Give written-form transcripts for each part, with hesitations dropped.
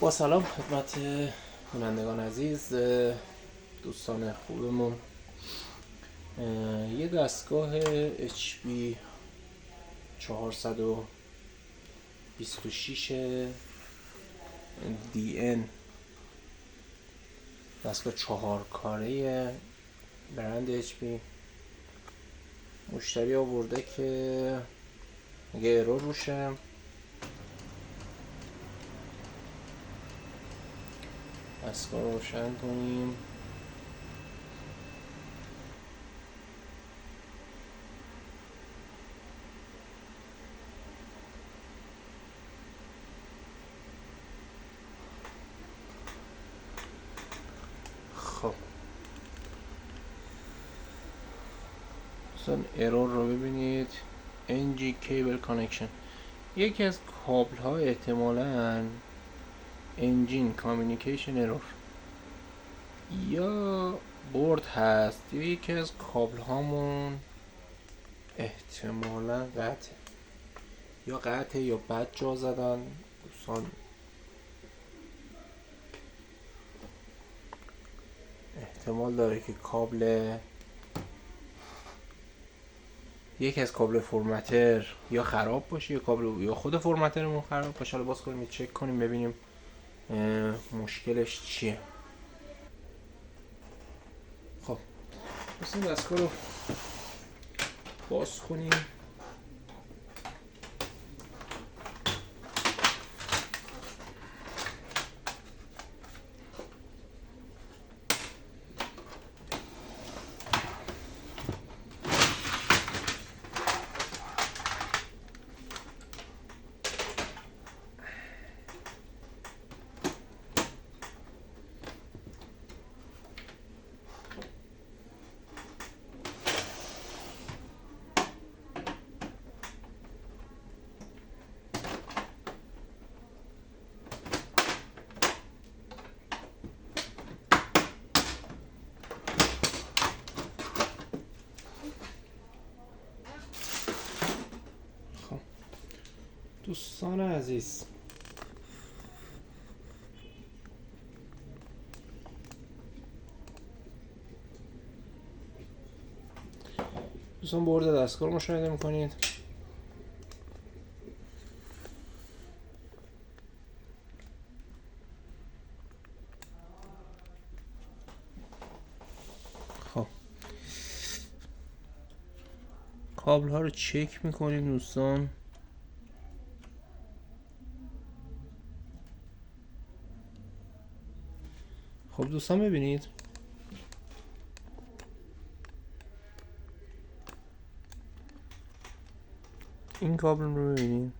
با سلام خدمت بینندگان عزیز، دوستان خوبمون. یه دستگاه HP 426 DN، دستگاه 4 کاره برند HP. مشتری آورده که یه ارور روشه. دستگاه رو روشن کنیم. خب مثلا ارور رو ببینید. NG cable connection، یکی از کابل ها احتمالاً انجین کامیونیکیشن ارور یا بورد هست، یا یکی از کابل هامون احتمالاً قطعه یا بد جا زدن دوستان. احتمال داره که یکی از کابل فرمتر یا خراب باشه یا خود فرمترمون خراب باشه. حالا باز کنیم چک کنیم ببینیم مشکلش چیه. خب مثلا دستگاه رو باز کنیم. دوستان عزیز، دوستان بورد دستگاه رو مشاهده میکنید. خب کابل ها رو چک میکنیم دوستان. خب دوستان ببینید این کابل رو ببینید،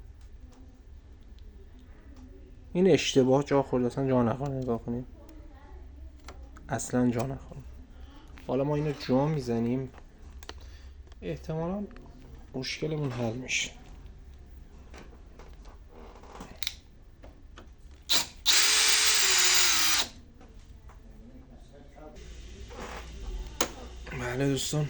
این اشتباه جا خورده، اصلا جا نخوره. نگاه کنید اصلا جا نخوره. حالا ما اینو جا میزنیم، احتمالا مشکلمون حل میشه. بله دوستان،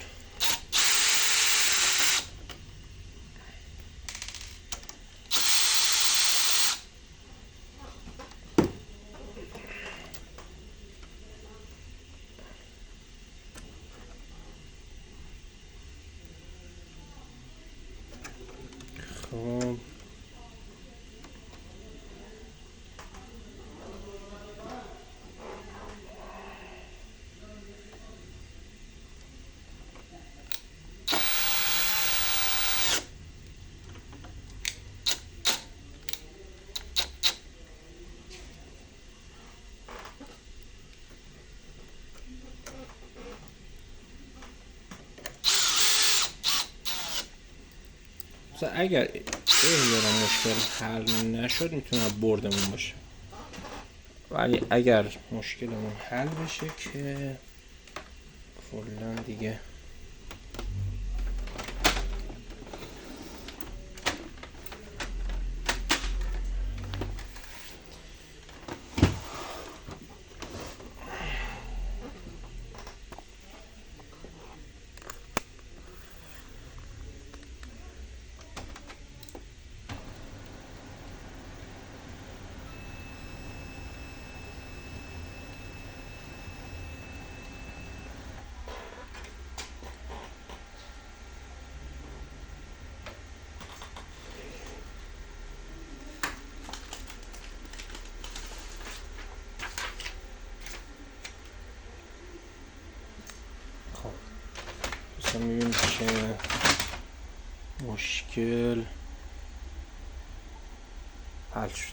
خب اگر احیانا مشکل حل نشد میتونه بردمون باشه، ولی اگر مشکلمون حل بشه که کلا دیگه میبینیم چه مشکل حل شد.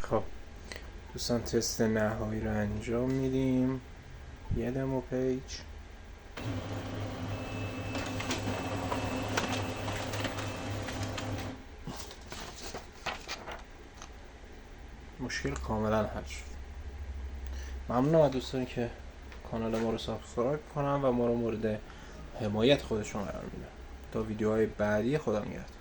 خب دوستان تست نهایی رو انجام میدیم. یه دمو پیج مشکل کاملا حل شد. ممنونم از دوستانی که کانال ما رو سابسکرایب کنن و ما رو مورد حمایت خودشون قرار میدن. تا ویدیوهای بعدی، خدا نگهدار.